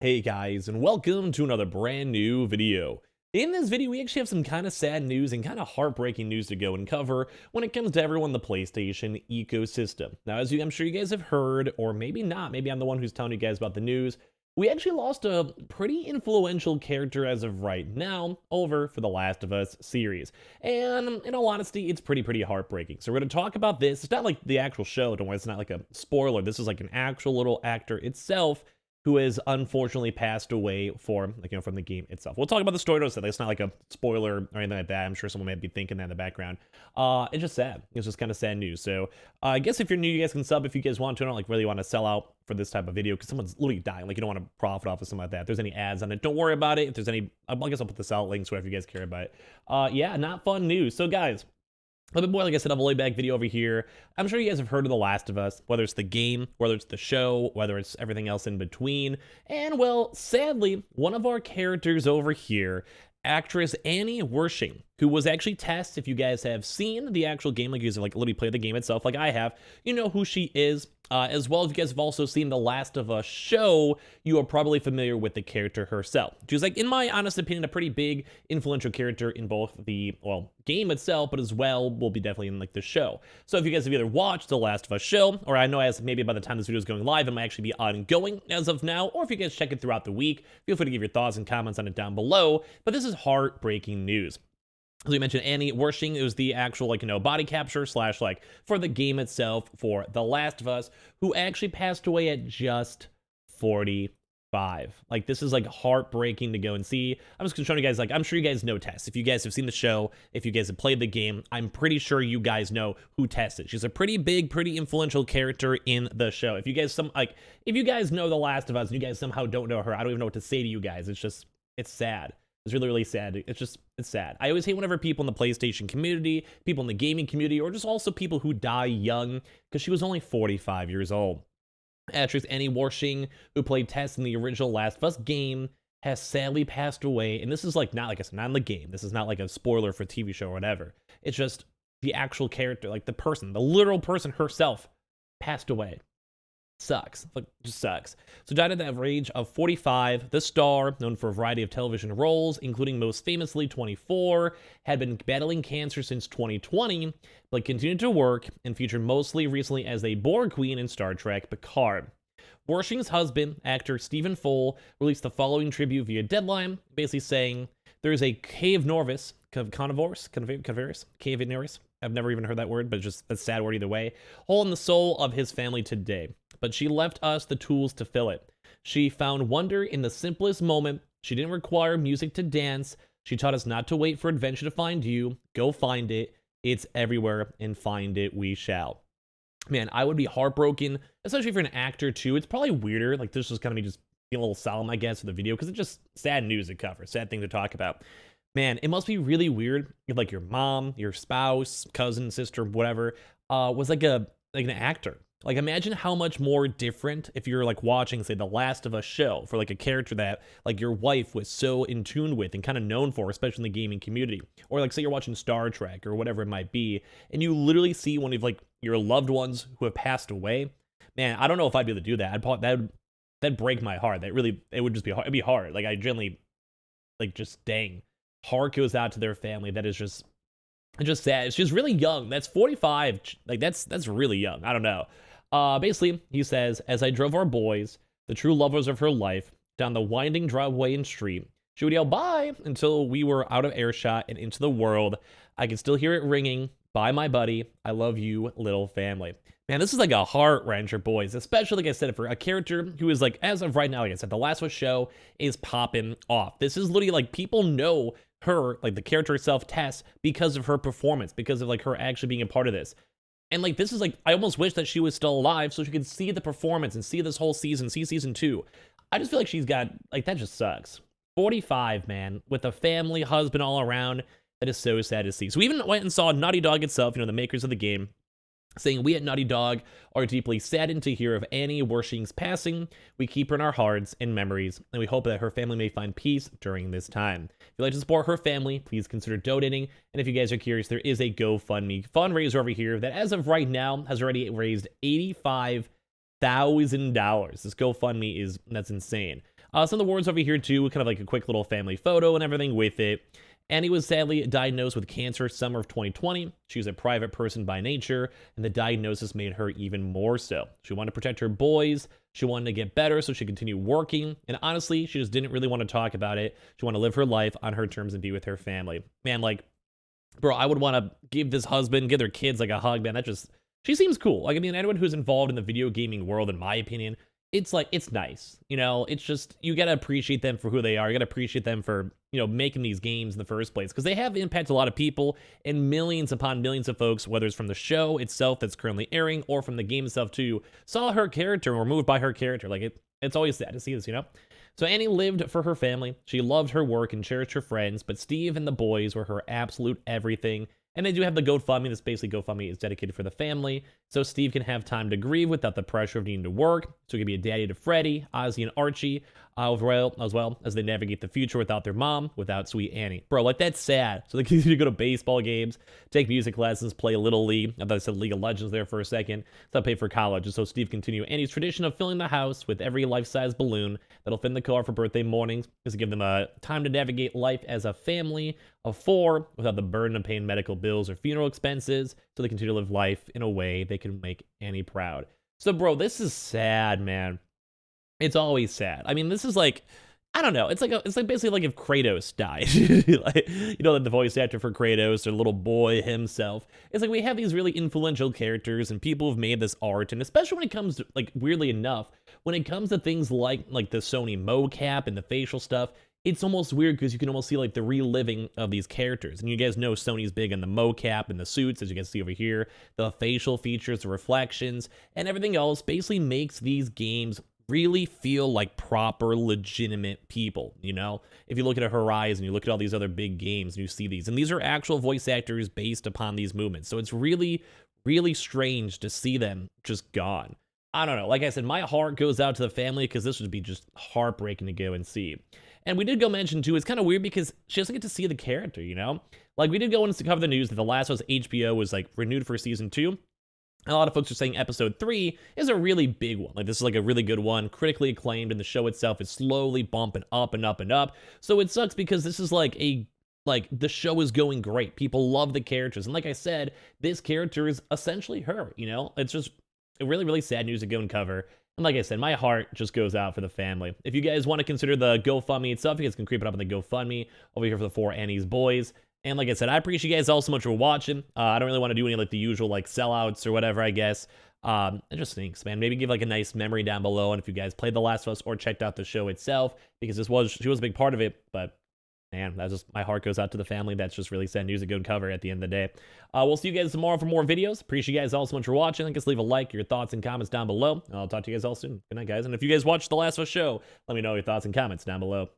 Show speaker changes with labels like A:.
A: Hey guys, and welcome to another brand new video. In this video, we actually have some kind of sad news and kind of heartbreaking news to go and cover when it comes to everyone in the PlayStation ecosystem. Now, I'm sure you guys have heard, or maybe not, maybe I'm the one who's telling you guys about the news, we actually lost a pretty influential character as of right now over for the Last of Us series. And in all honesty, it's pretty heartbreaking. So we're going to talk about this. It's not like the actual show, don't worry, it's not like a spoiler. This is like an actual little actor itself who has unfortunately passed away from the game itself. We'll talk about the story, so it's not like a spoiler or anything like that. I'm sure someone might be thinking that in the background. It's just sad. It's just kind of sad news. So I guess if you're new, you guys can sub if you guys want to. I don't like really want to sell out for this type of video because someone's literally dying. Like you don't want to profit off of something like that. If there's any ads on it, don't worry about it. If there's any, I guess I'll put the sell links wherever you guys care about it. Yeah, not fun news. So guys, a little bit more, like I said, of a laid-back video over here. I'm sure you guys have heard of The Last of Us, whether it's the game, whether it's the show, whether it's everything else in between. And, well, sadly, one of our characters over here, actress Annie Wersching, who was actually Tess, if you guys have seen the actual game, like you guys have literally played the game itself like I have, you know who she is. As well as you guys have also seen The Last of Us show, you are probably familiar with the character herself. She was, in my honest opinion, a pretty big influential character in both the, game itself, but as well will be definitely in the show. So if you guys have either watched The Last of Us show, or I know as maybe by the time this video is going live, it might actually be ongoing as of now, or if you guys check it throughout the week, feel free to give your thoughts and comments on it down below. But this is heartbreaking news. As we mentioned, Annie Wersching, it was the actual, body capture slash, for the game itself for The Last of Us, who actually passed away at just 45. This is, heartbreaking to go and see. I'm just showing you guys, I'm sure you guys know Tess. If you guys have seen the show, if you guys have played the game, I'm pretty sure you guys know who Tess is. She's a pretty big, pretty influential character in the show. If you guys, if you guys know The Last of Us and you guys somehow don't know her, I don't even know what to say to you guys. It's sad. It's really sad. It's sad. I always hate whenever people in the PlayStation community, people in the gaming community, or just also people who die young, because she was only 45 years old. Actress Annie Wersching, who played Tess in the original Last of Us game, has sadly passed away. And this is not like I said, not in the game. This is not like a spoiler for a TV show or whatever. It's just the actual character, the person, the literal person herself, passed away. Sucks. Just sucks. So died at the age of 45. The star, known for a variety of television roles, including most famously 24, had been battling cancer since 2020, but continued to work and featured mostly recently as a Borg Queen in Star Trek Picard. Wersching's husband, actor Stephen Foll, released the following tribute via Deadline, basically saying, "There's a cave Norvis, cave Norvis. I've never even heard that word, but it's just a sad word either way. Hole in the soul of his family today. But she left us the tools to fill it. She found wonder in the simplest moment. She didn't require music to dance. She taught us not to wait for adventure to find you. Go find it. It's everywhere, and find it we shall." Man, I would be heartbroken, especially for an actor too. It's probably weirder. This was kind of me just being a little solemn, I guess, for the video, because it's just sad news to cover, sad thing to talk about. Man, it must be really weird if your mom, your spouse, cousin, sister, whatever, was an actor. Imagine how much more different if you're watching, say, The Last of Us show for a character that your wife was so in tune with and kind of known for, especially in the gaming community. Or say you're watching Star Trek or whatever it might be, and you literally see one of your loved ones who have passed away. Man, I don't know if I'd be able to do that. That'd break my heart. It would just be hard. It'd be hard. I generally just dang. Heart goes out to their family. That is just sad. She's really young. That's 45. That's really young. I don't know. Basically, he says, "As I drove our boys, the true lovers of her life, down the winding driveway and street, she would yell bye until we were out of earshot and into the world. I can still hear it ringing. Bye, my buddy. I love you, little family." Man, this is a heart wrencher, boys. Especially, like I said, for a character who is as of right now, like I said, The Last of Us show is popping off. This is literally people know her, the character itself, Tess, because of her performance, because of her actually being a part of this. And this is I almost wish that she was still alive so she could see the performance and see this whole season, see season 2. I just feel like she's got, that just sucks. 45, man, with a family, husband all around. That is so sad to see. So we even went and saw Naughty Dog itself, the makers of the game, saying, "We at Naughty Dog are deeply saddened to hear of Annie Wersching's passing. We keep her in our hearts and memories, and we hope that her family may find peace during this time. If you'd like to support her family, please consider donating. And if you guys are curious, there is a GoFundMe fundraiser over here that, as of right now, has already raised $85,000. This GoFundMe that's insane. Some of the words over here too, kind of like a quick little family photo and everything with it. Annie was sadly diagnosed with cancer summer of 2020. She was a private person by nature, and the diagnosis made her even more so. She wanted to protect her boys. She wanted to get better so she could continue working. And honestly, she just didn't really want to talk about it. She wanted to live her life on her terms and be with her family. Man, like, bro, I would want to give this husband, give their kids like a hug, man. That just, she seems cool. Like, I mean, anyone who's involved in the video gaming world, in my opinion, it's like, it's nice. You know, it's just, you got to appreciate them for who they are. You got to appreciate them for, you know, making these games in the first place, because they have impacted a lot of people and millions upon millions of folks, whether it's from the show itself that's currently airing or from the game itself too, saw her character and were moved by her character. Like, it's always sad to see this, you know? So Annie lived for her family. She loved her work and cherished her friends, but Steve and the boys were her absolute everything. And they do have the GoFundMe. This basically GoFundMe is dedicated for the family, so Steve can have time to grieve without the pressure of needing to work. So he can be a daddy to Freddie, Ozzy, and Archie, as well as they navigate the future without their mom, without sweet Annie. Bro, like, that's sad. So they can either go to baseball games, take music lessons, play a little league. I thought I said League of Legends there for a second. So pay for college. And so Steve continue Annie's tradition of filling the house with every life-size balloon that'll fit in the car for birthday mornings, is to give them a time to navigate life as a family of 4 without the burden of paying medical bills or funeral expenses, so they continue to live life in a way they can make Annie proud. So, bro, this is sad, man. It's always sad. I mean, this is like, I don't know. It's like basically like if Kratos died, like, you know, the voice actor for Kratos, or little boy himself. It's like we have these really influential characters and people who've made this art, and especially when it comes to, like, weirdly enough, when it comes to things like the Sony mocap and the facial stuff, it's almost weird because you can almost see like the reliving of these characters. And you guys know Sony's big on the mocap and the suits, as you can see over here, the facial features, the reflections, and everything else basically makes these games really feel like proper, legitimate people, you know? If you look at a Horizon, you look at all these other big games, and you see these, and these are actual voice actors based upon these movements. So it's really, really strange to see them just gone. I don't know. Like I said, my heart goes out to the family, because this would be just heartbreaking to go and see. And we did go mention, too, it's kind of weird because she doesn't get to see the character, you know? Like, we did go in to cover the news that The Last of Us HBO was, like, renewed for season 2. A lot of folks are saying episode 3 is a really big one. Like, this is like a really good one, critically acclaimed, and the show itself is slowly bumping up and up and up. So it sucks because this is like the show is going great. People love the characters. And like I said, this character is essentially her, you know? It's just a really, really sad news to go and cover. And like I said, my heart just goes out for the family. If you guys want to consider the GoFundMe itself, you guys can creep it up on the GoFundMe over here for the 4 Annie's boys. And like I said, I appreciate you guys all so much for watching. I don't really want to do any like the usual like sellouts or whatever, I guess. It just stinks, man. Maybe give like a nice memory down below, and if you guys played The Last of Us or checked out the show itself, because she was a big part of it. But man, that's just, my heart goes out to the family. That's just really sad news to go and cover at the end of the day. We'll see you guys tomorrow for more videos. Appreciate you guys all so much for watching. I guess leave a like, your thoughts and comments down below. I'll talk to you guys all soon. Good night, guys. And if you guys watched The Last of Us show, let me know your thoughts and comments down below.